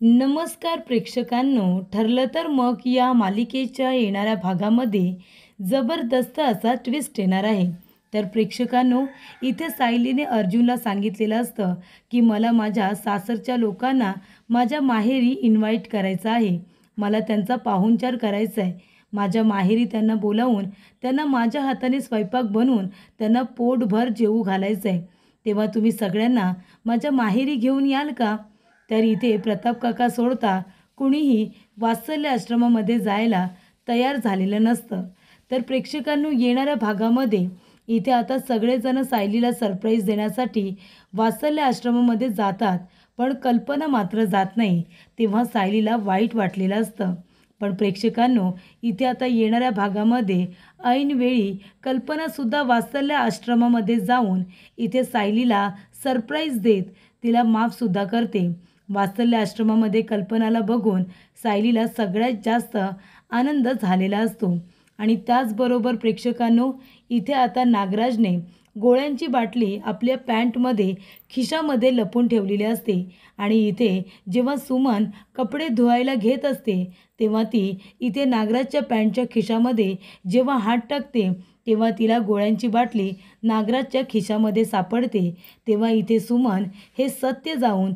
नमस्कार प्रेक्षकांनो, ठरलं तर मग या मालिकेच्या येणाऱ्या भागामध्ये जबरदस्त असा ट्विस्ट येणार आहे. तर प्रेक्षकांनो, इथे सायलीने अर्जुनला सांगितलेलं असतं की मला माझ्या सासरच्या लोकांना माझ्या माहेरी इन्व्हाइट करायचं आहे. मला त्यांचा पाहुणचार करायचा आहे. माझ्या माहेरी त्यांना बोलावून त्यांना माझ्या हाताने स्वयंपाक बनवून त्यांना पोटभर जेवू घालायचं आहे. तेव्हा तुम्ही सगळ्यांना माझ्या माहेरी घेऊन याल का? तर इथे प्रताप काका सोडता कुणीही वात्सल्य आश्रमामध्ये जायला तयार झालेलं नसतं. तर प्रेक्षकांनो, येणाऱ्या भागामध्ये इथे आता सगळेजण सायलीला सरप्राईज देण्यासाठी वात्सल्य आश्रमामध्ये जातात. पण कल्पना मात्र जात नाही. तेव्हा सायलीला वाईट वाटलेलं असतं. पण प्रेक्षकांनो, इथे आता येणाऱ्या भागामध्ये ऐनवेळी कल्पनासुद्धा वात्सल्य आश्रमामध्ये जाऊन इथे सायलीला सरप्राईज देत तिला माफसुद्धा करते. वात्सल्य आश्रमामध्ये कल्पनाला बघून सायलीला सगळ्यात जास्त आनंद झालेला असतो. आणि त्याचबरोबर प्रेक्षकांनो, इथे आता नागराजने गोळ्यांची बाटली आपल्या पॅन्टमध्ये खिशामध्ये लपून ठेवलेली असते. आणि इथे जेव्हा सुमन कपडे धुवायला घेत असते तेव्हा ती इथे नागराजच्या पॅन्टच्या खिशामध्ये जेव्हा हात टाकते तेव्हा तिला गोळ्यांची बाटली नागराजच्या खिशामध्ये सापडते. तेव्हा इथे सुमन हे सत्य जाऊन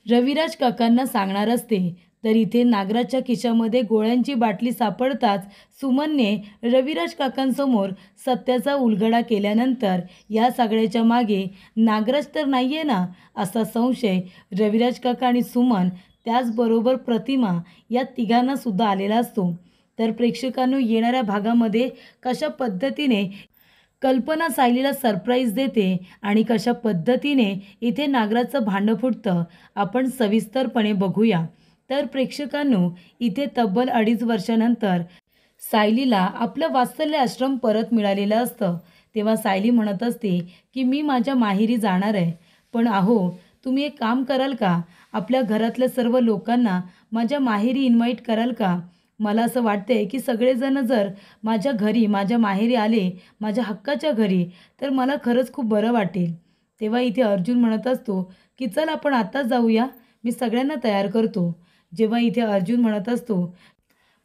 रविराज काकांना सांगणार असते. तर इथे नागराजच्या खिशामध्ये गोळ्यांची बाटली सापडताच सुमनने रविराज काकांसमोर सत्याचा उलगडा केल्यानंतर या सगळ्याच्या मागे नागराज तर नाही आहे ना, असा संशय रविराज काका आणि सुमन त्याचबरोबर प्रतिमा या तिघांनासुद्धा आलेला असतो. तर प्रेक्षकांनो, येणाऱ्या भागामध्ये कशा पद्धतीने कल्पना सायलीला सरप्राईज देते आणि कशा पद्धतीने इथे नागराजचं भांडं फुटतं आपण सविस्तरपणे बघूया. तर प्रेक्षकांनो, इथे तब्बल 2.5 वर्षानंतर सायलीला आपलं वात्सल्य आश्रम परत मिळालेलं असतं. तेव्हा सायली म्हणत असते की मी माझ्या माहेरी जाणार आहे. पण अहो, तुम्ही एक काम कराल का? आपल्या घरातल्या सर्व लोकांना माझ्या माहेरी इन्व्हाइट कराल का? मला असं वाटतंय की सगळेजण जर माझ्या घरी माझ्या माहेरी आले, माझ्या हक्काच्या घरी, तर मला खरंच खूप बरं वाटेल. तेव्हा इथे अर्जुन म्हणत असतो की चल आपण आत्ताच जाऊया, मी सगळ्यांना तयार करतो. जेव्हा इथे अर्जुन म्हणत असतो,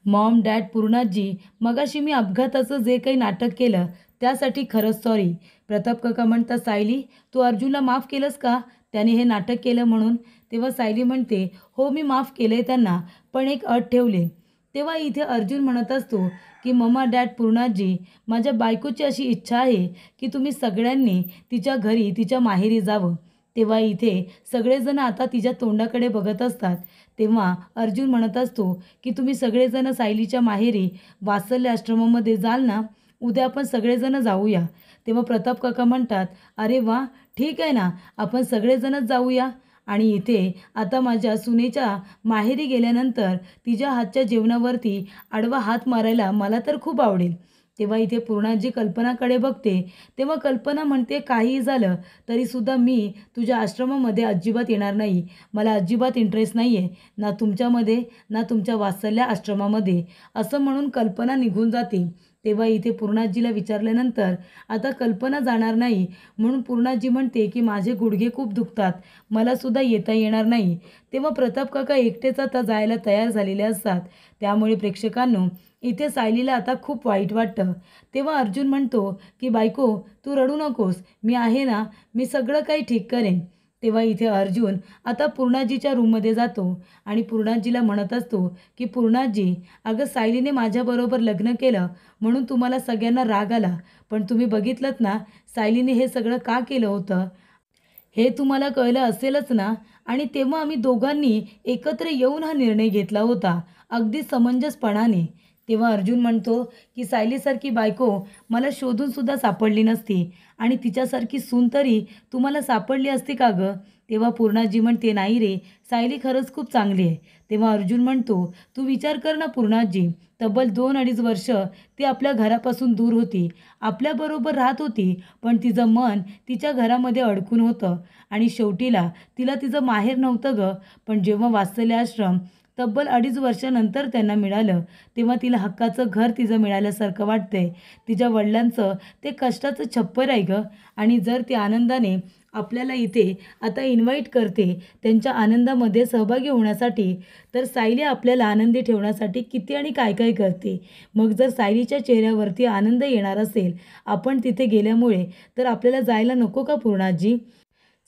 मॉम, डॅड, पूर्णाजी, मगाशी मी अपघाताचं जे काही नाटक केलं त्यासाठी खरंच सॉरी. प्रताप काका म्हणतात, सायली तू अर्जुनला माफ केलंस का त्याने हे नाटक केलं म्हणून? तेव्हा सायली म्हणते, हो मी माफ केलंय त्यांना, पण एक अट ठेवले. तेव्हा इथे अर्जुन म्हणत असतो की मम्मा, डॅड, पूर्णाजी, माझ्या बायकोची अशी इच्छा आहे की तुम्ही सगळ्यांनी तिच्या घरी तिच्या माहेरी जावं. तेव्हा इथे सगळेजण आता तिच्या तोंडाकडे बघत असतात. तेव्हा अर्जुन म्हणत असतो की तुम्ही सगळेजण सायलीच्या माहेरी वात्सल्य आश्रमामध्ये जाल ना? उद्या आपण सगळेजण जाऊया. तेव्हा प्रताप काका म्हणतात, अरे वा, ठीक आहे ना, आपण सगळेजणच जाऊया. आणि इथे आता माझ्या सुनेच्या माहेरी गेल्यानंतर तिच्या हातच्या जेवणावरती आडवा हात मारायला मला तर खूप आवडेल. तेव्हा इथे पूर्णाजी कल्पनाकडे बघते. तेव्हा कल्पना म्हणते, काहीही झालं तरीसुद्धा मी तुझ्या आश्रमामध्ये अजिबात येणार नाही. मला अजिबात इंटरेस्ट नाही आहे, ना तुमच्यामध्ये ना तुमच्या वात्सल्य आश्रमामध्ये, असं म्हणून कल्पना निघून जाते. तेव्हा इथे पूर्णाजीला विचारल्यानंतर आता कल्पना जाणार नाही म्हणून पूर्णाजी म्हणते की माझे गुडघे खूप दुखतात, मलासुद्धा येता येणार नाही. तेव्हा प्रताप काका एकटेच आता जायला तयार झालेले असतात. त्यामुळे प्रेक्षकांनो, इथे सायलीला आता खूप वाईट वाटतं. तेव्हा अर्जुन म्हणतो की बायको, तू रडू नकोस, मी आहे ना, मी सगळं काही ठीक करेन. तेव्हा इथे अर्जुन आता पूर्णाजीच्या रूममध्ये जातो आणि पूर्णाजीला म्हणत असतो की पूर्णाजी, अगं सायलीने माझ्याबरोबर लग्न केलं म्हणून तुम्हाला सगळ्यांना राग आला, पण तुम्ही बघितलंत ना सायलीने हे सगळं का केलं होतं, हे तुम्हाला कळलं असेलच ना. आणि तेव्हा आम्ही दोघांनी एकत्र येऊन हा निर्णय घेतला होता, अगदी समंजसपणाने. तेव्हा अर्जुन म्हणतो की सायलीसारखी बायको मला शोधूनसुद्धा सापडली नसती आणि तिच्यासारखी सून तरी तुम्हाला सापडली असती का गं? तेव्हा पूर्णाजी म्हणते, नाही रे, सायली खरंच खूप चांगली आहे. तेव्हा अर्जुन म्हणतो, तू विचार कर ना पूर्णाजी, तब्बल 2-2.5 वर्ष ती आपल्या घरापासून दूर होती, आपल्याबरोबर राहत होती, पण तिचं मन तिच्या घरामध्ये अडकून होतं आणि शेवटीला तिला तिचं माहेर नव्हतं गं. पण जेव्हा वात्सल्य आश्रम तब्बल 2.5 वर्षानंतर त्यांना मिळालं तेव्हा तिला हक्काचं घर तिचं मिळाल्यासारखं वाटतंय. तिच्या वडिलांचं ते कष्टाचं छप्पर आहे गं. आणि जर ती आनंदाने आपल्याला इथे आता इन्व्हाइट करते त्यांच्या आनंदामध्ये सहभागी होण्यासाठी. तर सायली आपल्याला आनंदी ठेवण्यासाठी किती आणि काय काय करते. मग जर सायलीच्या चेहऱ्यावरती आनंद येणार असेल आपण तिथे गेल्यामुळे, तर आपल्याला जायला नको का पूर्णाजी?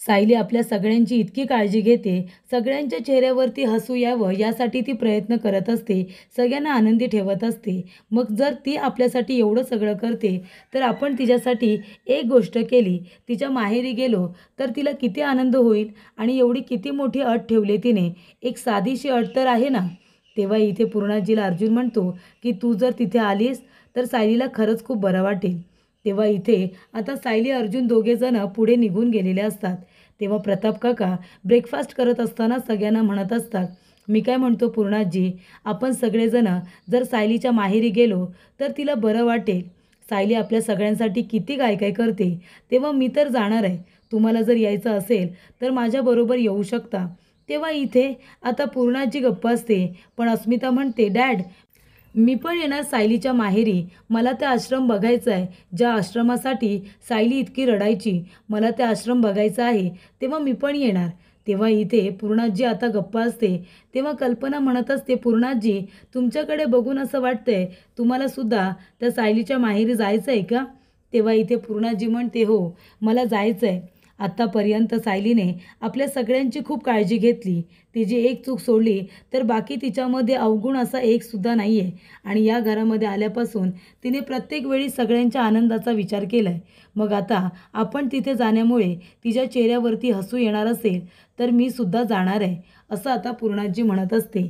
सायली आपल्या सगळ्यांची इतकी काळजी घेते, सगळ्यांच्या चेहऱ्यावरती हसू यावं यासाठी ती प्रयत्न करत असते, सगळ्यांना आनंदी ठेवत असते. मग जर ती आपल्यासाठी एवढं सगळं करते, तर आपण तिच्यासाठी एक गोष्ट केली, तिच्या माहेरी गेलो तर तिला किती आनंद होईल. आणि एवढी किती मोठी अट ठेवली तिने, एक साधीशी अट तर आहे ना. तेव्हा इथे पूर्णाजीला अर्जुन म्हणतो की तू जर तिथे आलीस तर सायलीला खरंच खूप बरं वाटेल. तेव्हा इथे आता सायली अर्जुन दोघेजण पुढे निघून गेलेले असतात. तेव्हा प्रताप काका ब्रेकफास्ट करत असताना सगळ्यांना म्हणत असतात, मी काय म्हणतो पूर्णाजी, आपण सगळेजण जर सायलीच्या माहेरी गेलो तर तिला बरं वाटेल. सायली आपल्या सगळ्यांसाठी किती काय काय करते. तेव्हा मी तर जाणार आहे, तुम्हाला जर यायचं असेल तर माझ्याबरोबर येऊ शकता. तेव्हा इथे आता पूर्णाजी गप्प असते, पण अस्मिता म्हणते, डॅड मी पण येणार सायलीच्या माहेरी. मला ते आश्रम बघायचा आहे, ज्या आश्रमासाठी सायली इतकी रडायची. मला ते आश्रम बघायचा आहे, तेव्हा मी पण येणार. तेव्हा इथे पूर्णाजी आता गप्पा असते. तेव्हा कल्पना म्हणत असते, पूर्णाजी तुमच्याकडे बघून असं वाटतंय तुम्हाला सुद्धा त्या सायलीच्या माहेरी जायचं आहे का? तेव्हा इथे पूर्णाजी म्हणते, हो मला जायचं आहे. आत्तापर्यंत सायलीने आपल्या सगळ्यांची खूप काळजी घेतली. तिची एक चूक सोडली तर बाकी तिच्यामध्ये अवगुण असा एकसुद्धा नाही आहे. आणि या घरामध्ये आल्यापासून तिने प्रत्येक वेळी सगळ्यांच्या आनंदाचा विचार केला आहे. मग आता आपण तिथे जाण्यामुळे तिच्या चेहऱ्यावरती हसू येणार असेल तर मी सुद्धा जाणार आहे, असं आता पूर्णाजी म्हणत असते.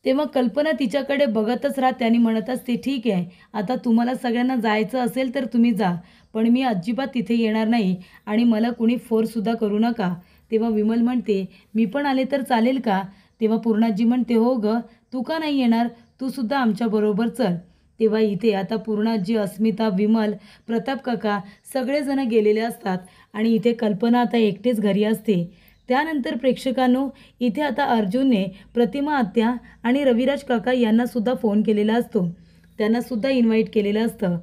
तेव्हा कल्पना तिच्याकडे बघतच राहते आणि म्हणत असते, ठीक आहे आता तुम्हाला सगळ्यांना जायचं असेल तर तुम्ही जा, पण मी अजिबात तिथे येणार नाही आणि मला कुणी फोर्ससुद्धा करू नका. तेव्हा विमल म्हणते, मी पण आले तर चालेल का? तेव्हा पूर्णाजी म्हणते, हो ग, तू का नाही येणार, तू सुद्धा आमच्याबरोबर चल. तेव्हा इथे आता पूर्णाजी, अस्मिता, विमल, प्रताप काका सगळेजण गेलेले असतात आणि इथे कल्पना आता एकटेच घरी असते. त्यानंतर प्रेक्षकांनो, इथे आता अर्जुनने प्रतिमा आत्या आणि रविराज काका यांनासुद्धा फोन केलेला असतो, त्यांनासुद्धा इन्व्हाइट केलेलं असतं.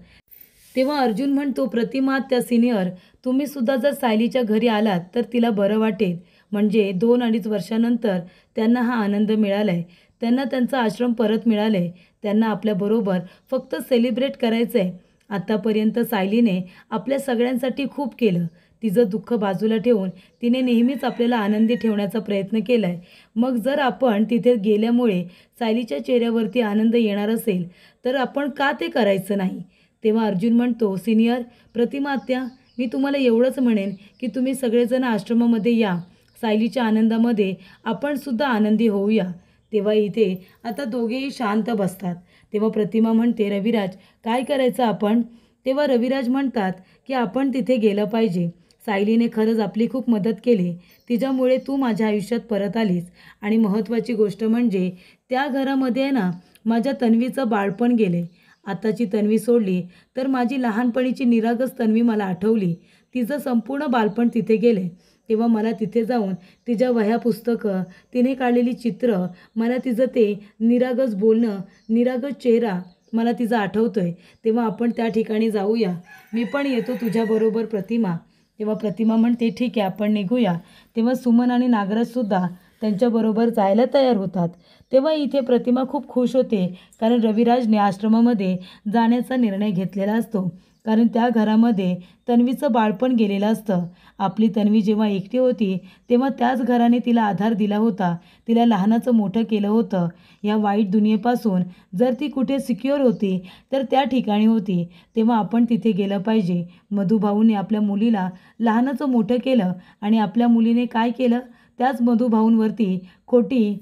तेव्हा अर्जुन म्हणतो, प्रतिमा आत्या सिनियर, तुम्हीसुद्धा जर सायलीच्या घरी आलात तर तिला बरं वाटेल. म्हणजे 2-2.5 वर्षानंतर त्यांना हा आनंद मिळाला आहे, त्यांना त्यांचा आश्रम परत मिळालं आहे. त्यांना आपल्याबरोबर फक्त सेलिब्रेट करायचं आहे. आत्तापर्यंत सायलीने आपल्या सगळ्यांसाठी खूप केलं. तिचं दुःख बाजूला ठेवून तिने नेहमीच आपल्याला आनंदी ठेवण्याचा प्रयत्न केला आहे. मग जर आपण तिथे गेल्यामुळे सायलीच्या चेहऱ्यावरती आनंद येणार असेल तर आपण का ते करायचं नाही? तेव्हा अर्जुन म्हणतो, सिनियर, प्रतिमा आत्या, मी तुम्हाला एवढंच म्हणेन की तुम्ही सगळेजण आश्रमामध्ये या, सायलीच्या आनंदामध्ये आपण सुद्धा आनंदी होऊया. तेव्हा इथे आता दोघेही शांत बसतात. तेव्हा प्रतिमा म्हणते, रविराज काय करायचं आपण? तेव्हा रविराज म्हणतात की आपण तिथे गेलं पाहिजे. सायलीने खरंच आपली खूप मदत केली, तिच्यामुळे तू माझ्या आयुष्यात परत आलीस. आणि महत्त्वाची गोष्ट म्हणजे त्या घरामध्ये आहे ना, माझ्या तन्वीचं बाळपण गेले. आताची तन्वी सोडली तर माझी लहानपणीची निरागस तन्वी मला आठवली. तिचं संपूर्ण बालपण तिथे गेले. तेव्हा मला तिथे जाऊन तिच्या वह्या पुस्तकं, तिने काढलेली चित्र, मला तिचं ते निरागस बोलणं, निरागस चेहरा मला तिचा आठवतोय. तेव्हा आपण त्या ठिकाणी जाऊया, मी पण येतो तुझ्याबरोबर प्रतिमा. तेव्हा प्रतिमा म्हणते, ठीक आहे आपण निघूया. तेव्हा सुमन आणि नागराजसुद्धा त्यांच्याबरोबर जायला तयार होतात. तेव्हा इथे प्रतिमा खूप खुश होते, कारण रविराजने आश्रमामध्ये जाण्याचा निर्णय घेतलेला असतो. कारण त्या घरामध्ये तन्वीचं बाळपण गेलेलं असतं. आपली तन्वी जेव्हा एकटी होती तेव्हा त्याच घराने तिला आधार दिला होता, तिला लहानाचं मोठं केलं होतं. या वाईट दुनियेपासून जर ती कुठे सिक्युअर होती तर त्या ठिकाणी होती. तेव्हा आपण तिथे गेलं पाहिजे. मधुभाऊने आपल्या मुलीला लहानाचं मोठं केलं आणि आपल्या मुलीने काय केलं, त्याच मधुभाऊंवरती खोटी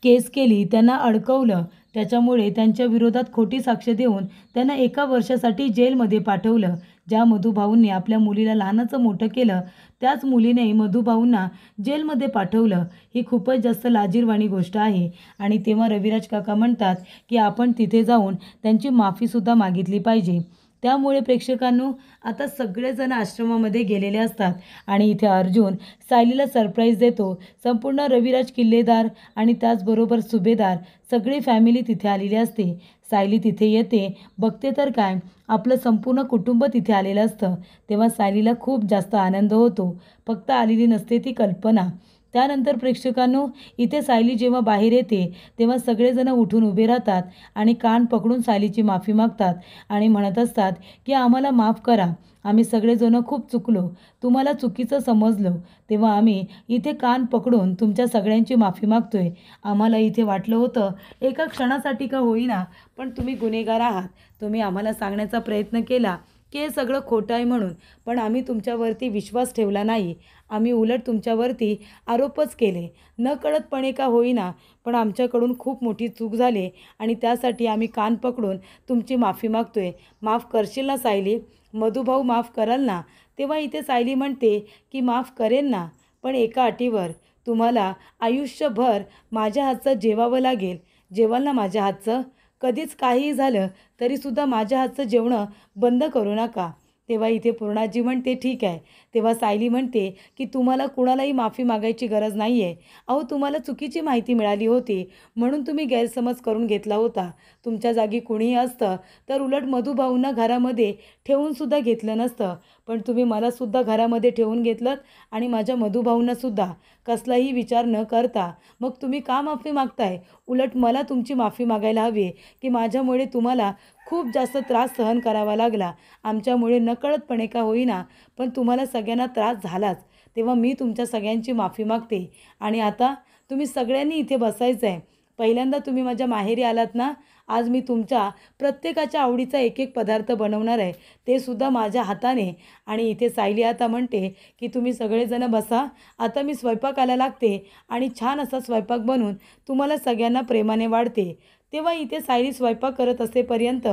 केस केली, त्यांना अडकवलं. त्याच्यामुळे त्यांच्या विरोधात खोटी साक्ष देऊन त्यांना 1 वर्षासाठी जेलमध्ये पाठवलं. ज्या मधुभाऊंनी आपल्या मुलीला लहानाचं मोठं केलं त्याच मुलीने मधुभाऊंना जेलमध्ये पाठवलं. ही खूपच जास्त लाजिरवाणी गोष्ट आहे. आणि तेव्हा रविराज काका म्हणतात की आपण तिथे जाऊन त्यांची माफीसुद्धा मागितली पाहिजे. त्यामुळे प्रेक्षकांनो आता सगळेजण आश्रमामध्ये गेलेले असतात आणि इथे अर्जुन सायलीला सरप्राईज देतो. संपूर्ण रविराज किल्लेदार आणि त्याचबरोबर सुभेदार सगळी फॅमिली तिथे आलेली असते. सायली तिथे येते, बघते तर काय, आपलं संपूर्ण कुटुंब तिथे आलेलं असतं. तेव्हा सायलीला खूप जास्त आनंद होतो. फक्त आलेली नसते ती कल्पना. त्यानंतर प्रेक्षकांनो इथे सायली जेव्हा बाहेर येते तेव्हा सगळेजण उठून उभे राहतात आणि कान पकडून सायलीची माफी मागतात आणि म्हणत असतात की आम्हाला माफ करा, आम्ही सगळेजण खूप चुकलो, तुम्हाला चुकीचं समजलो, तेव्हा आम्ही इथे कान पकडून तुमच्या सगळ्यांची माफी मागतोय. आम्हाला इथे वाटलं होतं एका क्षणासाठी का होईना, पण तुम्ही गुन्हेगार आहात. तुम्ही आम्हाला सांगण्याचा प्रयत्न केला की हे सगळं खोटं आहे म्हणून, पण आम्ही तुमच्यावरती विश्वास ठेवला नाही. आम्ही उलट तुमच्यावरती आरोपच केले. नकळतपणे का होईना, पण आमच्याकडून खूप मोठी चूक झाली आणि त्यासाठी आम्ही कान पकडून तुमची माफी मागतोय. माफ करशील ना सायली? मधुभाऊ माफ कराल ना? तेव्हा इथे सायली म्हणते की माफ करेन ना, पण एका अटीवर. तुम्हाला आयुष्यभर माझ्या हातचं जेवावं लागेल. जेवाल ना माझ्या हातचं? कधीच काहीही झालं तरीसुद्धा माझ्या हातचं जेवणं बंद करू नका. तेव्हा इथे पूर्णाजी म्हणते ठीक आहे. तेव्हा सायली म्हणते की तुम्हाला कुणालाही माफी मागायची गरज नाही आहे. अहो तुम्हाला चुकीची माहिती मिळाली होती म्हणून तुम्ही गैरसमज करून घेतला होता. तुमच्या जागी कुणीही असतं तर उलट मधुभाऊंना घरामध्ये ठेवूनसुद्धा घेतलं नसतं, पण तुम्ही मलासुद्धा घरामध्ये ठेवून घेतलं आणि माझ्या मधुभाऊंनासुद्धा कसलाही विचार न करता. मग तुम्ही का माफी मागताय? उलट मला तुमची माफी मागायला हवी की माझ्यामुळे तुम्हाला खूप जास्त त्रास सहन करावा लागला. आमच्यामुळे नकळतपणे का होईना, पण तुम्हाला सगळ्यांना त्रास झालाच. तेव्हा मी तुमच्या सगळ्यांची माफी मागते आणि आता तुम्ही सगळ्यांनी इथे बसायचं आहे. पहिल्यांदा तुम्ही माझ्या माहेरी आलात ना, आज मी तुमच्या प्रत्येकाच्या आवडीचा एक एक पदार्थ बनवणार आहे, ते सुद्धा माझ्या हाताने. आणि इथे सायली आता म्हणते की तुम्ही सगळेजण बसा, आता मी स्वयंपाकाला लागते आणि छान असा स्वयंपाक बनवून तुम्हाला सगळ्यांना प्रेमाने वाढते. तेव्हा इथे सायली स्वयंपाक करत असेपर्यंत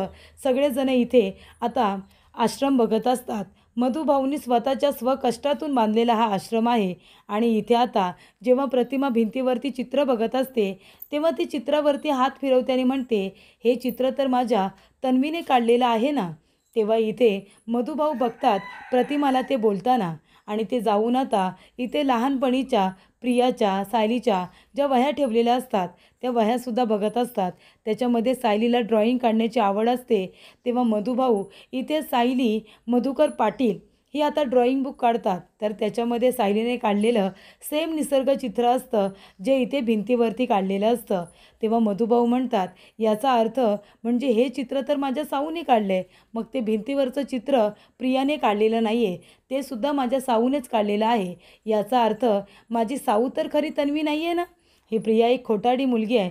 सगळेजण इथे आता आश्रम बघत असतात. मधुभाऊंनी स्वतःच्या स्वकष्टातून बांधलेला हा आश्रम आहे आणि इथे आता जेव्हा प्रतिमा भिंतीवरती चित्र बघत असते तेव्हा ती चित्रावरती हात फिरवते आणि म्हणते, हे चित्र तर माझ्या तन्वीने काढलेलं आहे ना. तेव्हा इथे मधुभाऊ बघतात प्रतिमाला ते बोलताना आणि ते जाऊन आता इथे लहानपणीच्या प्रियाच्या, सायलीच्या ज्या वह्या ठेवलेल्या असतात त्या वह्यासुद्धा बघत असतात. त्याच्यामध्ये सायलीला ड्रॉइंग काढण्याची आवड असते. तेव्हा मधुभाऊ इथे सायली मधुकर पाटील ही आता ड्रॉइंग बुक काढतात, तर त्याच्यामध्ये सायलीने काढलेलं सेम निसर्ग चित्र असतं जे इथे भिंतीवरती काढलेलं असतं. तेव्हा मधुभाऊ म्हणतात, याचा अर्थ म्हणजे हे चित्र तर माझ्या साऊने काढलं आहे, मग ते भिंतीवरचं चित्र प्रियाने काढलेलं नाही आहे, ते सुद्धा माझ्या साऊनेच काढलेलं आहे. याचा अर्थ माझी साऊ तर खरी तन्वी नाही आहे ना. ही प्रिया एक खोटारडी मुलगी आहे,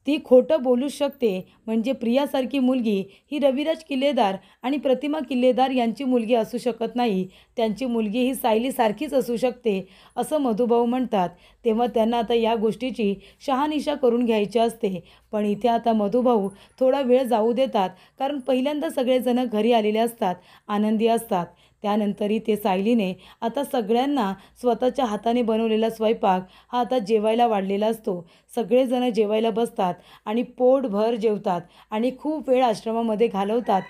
ती खोटं बोलू शकते. म्हणजे प्रियासारखी मुलगी ही रविराज किल्लेदार आणि प्रतिमा किल्लेदार यांची मुलगी असू शकत नाही. त्यांची मुलगी ही सायलीसारखीच असू शकते असं मधुभाऊ म्हणतात. तेव्हा त्यांना आता या गोष्टीची शहानिशा करून घ्यायची असते. पण इथे आता मधुभाऊ थोडा वेळ जाऊ देतात, कारण पहिल्यांदा सगळेजण घरी आलेले असतात, आनंदी असतात. त्यानंतरही ते सायलीने आता सगळ्यांना स्वतःच्या हाताने बनवलेला स्वयंपाक हा आता जेवायला वाढलेला असतो. सगळेजण जेवायला बसतात आणि पोटभर जेवतात आणि खूप वेळ आश्रमामध्ये घालवतात.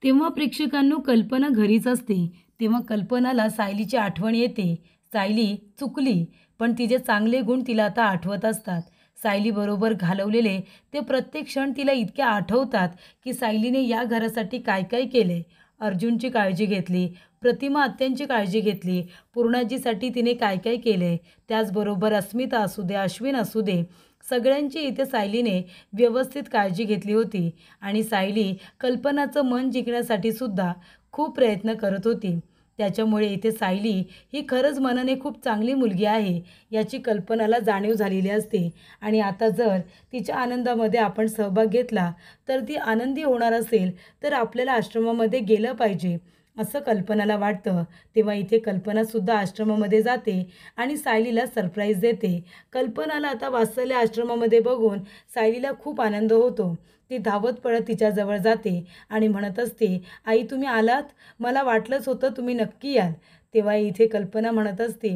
तेव्हा प्रेक्षकांनो कल्पना घरीच असते. तेव्हा कल्पनाला सायलीची आठवण येते. सायली चुकली, पण तिचे चांगले गुण तिला आता आठवत असतात. सायलीबरोबर घालवलेले ते प्रत्येक क्षण तिला इतके आठवतात की सायलीने या घरासाठी काय काय केले. अर्जुनची काळजी घेतली, प्रतिमा आत्यांची काळजी घेतली, पूर्णाजीसाठी तिने काय काय केले, त्याचबरोबर अस्मिता असू दे, अश्विन असू दे, सगळ्यांची इथे सायलीने व्यवस्थित काळजी घेतली होती. आणि सायली कल्पनाचं मन जिंकण्यासाठी सुद्धा खूप प्रयत्न करत होती. त्याच्यामुळे इथे सायली ही खरंच मनाने खूप चांगली मुलगी आहे याची कल्पनाला जाणीव झालेली असते. आणि आता जर तिच्या आनंदामध्ये आपण सहभाग घेतला तर ती आनंदी होणार असेल तर आपल्याला आश्रमामध्ये गेलं पाहिजे असं कल्पनाला वाटतं. तेव्हा इथे कल्पनासुद्धा आश्रमामध्ये जाते आणि सायलीला सरप्राईज देते. कल्पनाला आता वात्सल्य आश्रमामध्ये बघून सायलीला खूप आनंद होतो. ती धावत पळत तिच्याजवळ जाते आणि म्हणत असते, आई तुम्ही आलात, मला वाटलंच होतं तुम्ही नक्की याल. तेव्हा इथे कल्पना म्हणत असते,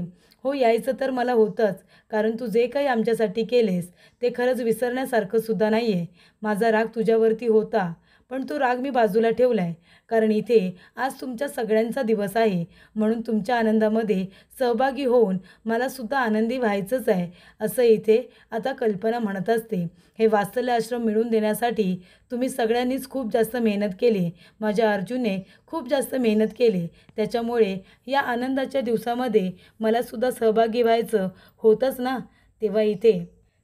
हो यायचं तर मला होतंच, कारण तू जे काही आमच्यासाठी केलेस ते खरंच विसरण्यासारखं सुद्धा नाही आहे. माझा राग तुझ्यावरती होता, पण तो राग मी बाजूला ठेवला आहे, कारण इथे आज तुमच्या सगळ्यांचा दिवस आहे. म्हणून तुमच्या आनंदामध्ये सहभागी होऊन मलासुद्धा आनंदी व्हायचंच आहे, असं इथे आता कल्पना म्हणत असते. हे वात्सल्य आश्रम मिळवून देण्यासाठी तुम्ही सगळ्यांनीच खूप जास्त मेहनत केली. माझ्या अर्जुनने खूप जास्त मेहनत केली. त्याच्यामुळे या आनंदाच्या दिवसामध्ये मलासुद्धा सहभागी व्हायचं होतंच ना. तेव्हा इथे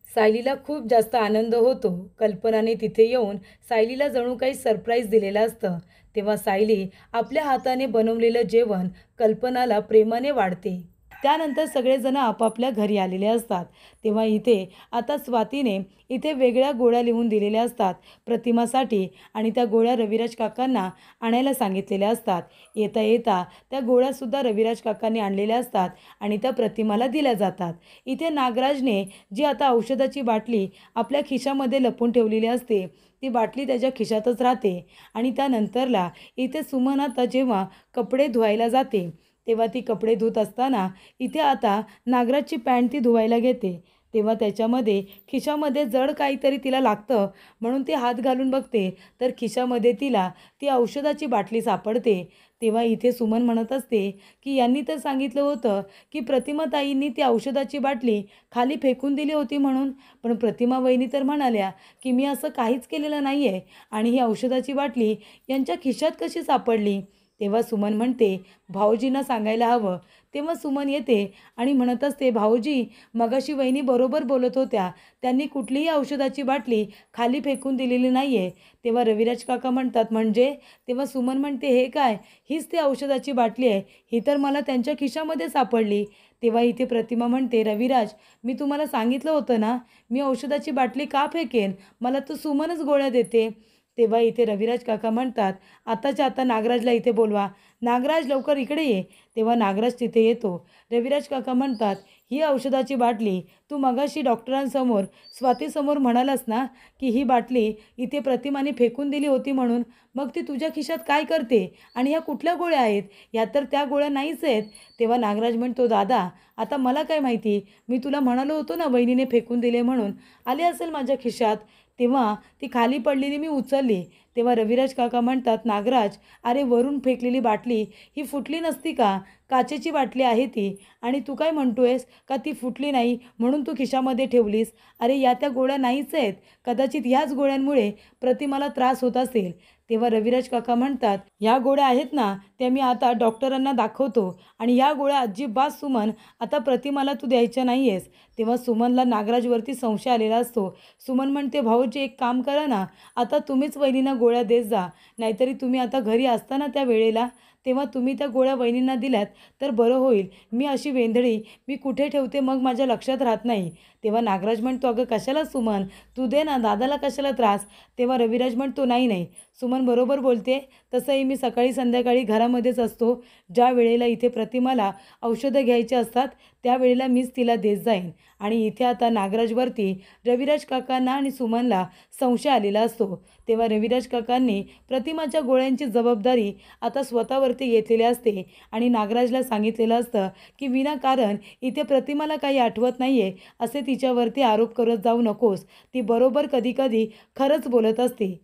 सायलीला खूप जास्त आनंद होतो. कल्पनाने तिथे येऊन सायलीला जणू काही सरप्राईज दिलेलं असतं. तेव्हा सायली आपल्या हाताने बनवलेलं जेवण कल्पनाला प्रेमाने वाढते. त्यानंतर सगळेजण आपापल्या घरी आलेले असतात. तेव्हा इथे आता स्वातीने इथे वेगळ्या गोळ्या लिहून दिलेल्या असतात प्रतिमासाठी, आणि त्या गोळ्या रविराज काकांना आणायला सांगितलेल्या असतात. येता येता त्या गोळ्यासुद्धा रविराज काकांनी आणलेल्या असतात आणि त्या प्रतिमाला दिल्या जातात. इथे नागराजने जी आता औषधाची बाटली आपल्या खिशामध्ये लपवून ठेवलेली असते, ती बाटली त्याच्या खिशातच राहते. आणि त्यानंतरला इथे सुमन आता जेव्हा कपडे धुवायला जाते, तेव्हा ती कपडे धुत असताना इथे आता नागराजची पॅन्ट ती धुवायला घेते. तेव्हा त्याच्यामध्ये खिशामध्ये जड काहीतरी तिला लागतं, म्हणून ती हात घालून बघते, तर खिशामध्ये तिला ती औषधाची बाटली सापडते. तेव्हा इथे सुमन म्हणत असते की यांनी तर सांगितलं होतं की प्रतिमाताईंनी ती औषधाची बाटली खाली फेकून दिली होती म्हणून, पण प्रतिमा वहिनी तर म्हणाल्या की मी असं काहीच केलेलं नाही आहे, आणि ही औषधाची बाटली यांच्या खिशात कशी सापडली. तेव्हा सुमन म्हणते भाऊजींना सांगायला हवं. तेव्हा सुमन येते आणि म्हणत असते, भाऊजी मगाशी वहिनी बरोबर बोलत होत्या, त्यांनी कुठलीही औषधाची बाटली खाली फेकून दिलेली नाही आहे. तेव्हा रविराज काका म्हणतात म्हणजे. तेव्हा सुमन म्हणते हे काय, हीच ती औषधाची बाटली आहे, ही तर मला त्यांच्या खिशामध्ये सापडली. तेव्हा इथे प्रतिमा म्हणते रविराज, मी तुम्हाला सांगितलं होतं ना, मी औषधाची बाटली का फेकेन, मला तर सुमनच गोळ्या देते. तेव्हा इथे रविराज काका म्हणतात आताच्या आता नागराजला इथे बोलवा, नागराज लवकर इकडे ये. तेव्हा नागराज तिथे येतो. रविराज काका म्हणतात ही औषधाची बाटली तू मगाशी डॉक्टरांसमोर स्वातीसमोर म्हणालास ना की ही बाटली इथे प्रतिमाने फेकून दिली होती म्हणून, मग ती तुझ्या खिशात काय करते, आणि ह्या कुठल्या गोळ्या आहेत, या तर त्या गोळ्या नाहीच आहेत. तेव्हा नागराज म्हणतो दादा आता मला काय माहिती, मी तुला म्हणालो होतो ना वहिनीने फेकून दिले म्हणून, आले असेल माझ्या खिशात. तेव्हा ती खाली पडलेली मी उचलली. तेव्हा रविराज काका म्हणतात नागराज, अरे वरून फेकलेली बाटली ही फुटली नसती का, काचेची बाटली आहे ती, आणि तू काय म्हणतोयस का ती फुटली नाही म्हणून तू खिशामध्ये ठेवलीस. अरे या त्या गोळ्या नाहीच आहेत, कदाचित ह्याच गोळ्यांमुळे प्रतिमाला त्रास होत असेल. तेव्हा रविराज काका म्हणतात ह्या गोळ्या आहेत ना, त्या मी आता डॉक्टरांना दाखवतो, आणि या गोळ्या अजिबात सुमन आता प्रतिमाला तू द्यायच्या नाही आहेस. तेव्हा सुमनला नागराजवरती संशय आलेला असतो. सुमन म्हणते भाऊजी एक काम करा ना, आता तुम्हीच वहिनींना गोळ्या देत जा, नाहीतरी तुम्ही आता घरी असताना त्या वेळेला तेव्हा तुम्ही त्या गोळ्या वहिनींना दिल्यात तर बरं होईल. मी अशी वेंधळी मी कुठे ठेवते मग माझ्या लक्षात राहत नाही. तेव्हा नागराज म्हणतो अगं कशाला सुमन, तू दे ना, दादाला कशाला त्रास. तेव्हा रविराज म्हणतो नाही नाही, सुमन बरोबर बोलते, तसंही मी सकाळी संध्याकाळी घरामध्येच असतो. ज्या वेळेला इथे प्रतिमाला औषधं घ्यायची असतात त्यावेळेला मीच तिला देत जाईन. आणि इथे आता नागराजवरती रविराज काकांना आणि सुमनला संशय आलेला असतो. तेव्हा रविराज काकांनी प्रतिमाच्या गोळ्यांची जबाबदारी आता स्वतःवरती घेतलेली असते, आणि नागराजला सांगितलेलं असतं की विनाकारण इथे प्रतिमाला काही आठवत नाही आहे असे तिच्यावरती आरोप करत जाऊ नकोस, ती बरोबर कधी कधी खरंच बोलत असते.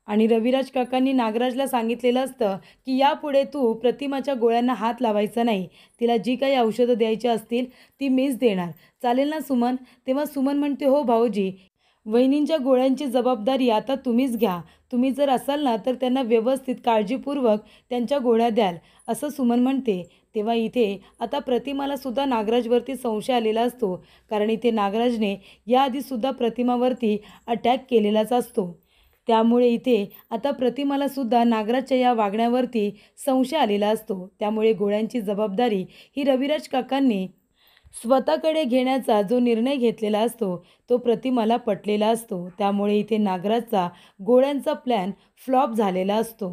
आणि रविराज काकांनी नागराजला सांगितलेलं असतं की यापुढे तू प्रतिमाच्या गोळ्यांना हात लावायचा नाही, तिला जी काही औषधं द्यायची असतील ती मीच देणार, चालेल ना सुमन. तेव्हा सुमन म्हणते हो भाऊजी, वहिनींच्या गोळ्यांची जबाबदारी आता तुम्हीच घ्या, तुम्ही जर असाल ना तर त्यांना व्यवस्थित काळजीपूर्वक त्यांच्या गोळ्या द्याल, असं सुमन म्हणते. तेव्हा इथे आता प्रतिमाला सुद्धा नागराजवरती संशय आलेला असतो, कारण इथे नागराजने याआधीसुद्धा प्रतिमावरती अटॅक केलेलाच असतो. त्यामुळे इथे आता प्रतिमाला सुद्धा नागराजच्या या वागण्यावरती संशय आलेला असतो. त्यामुळे गोळ्यांची जबाबदारी ही रविराज काकांनी स्वतःकडे घेण्याचा जो निर्णय घेतलेला असतो तो प्रतिमाला पटलेला असतो. त्यामुळे इथे नागराजचा गोळ्यांचा प्लॅन फ्लॉप झालेला असतो.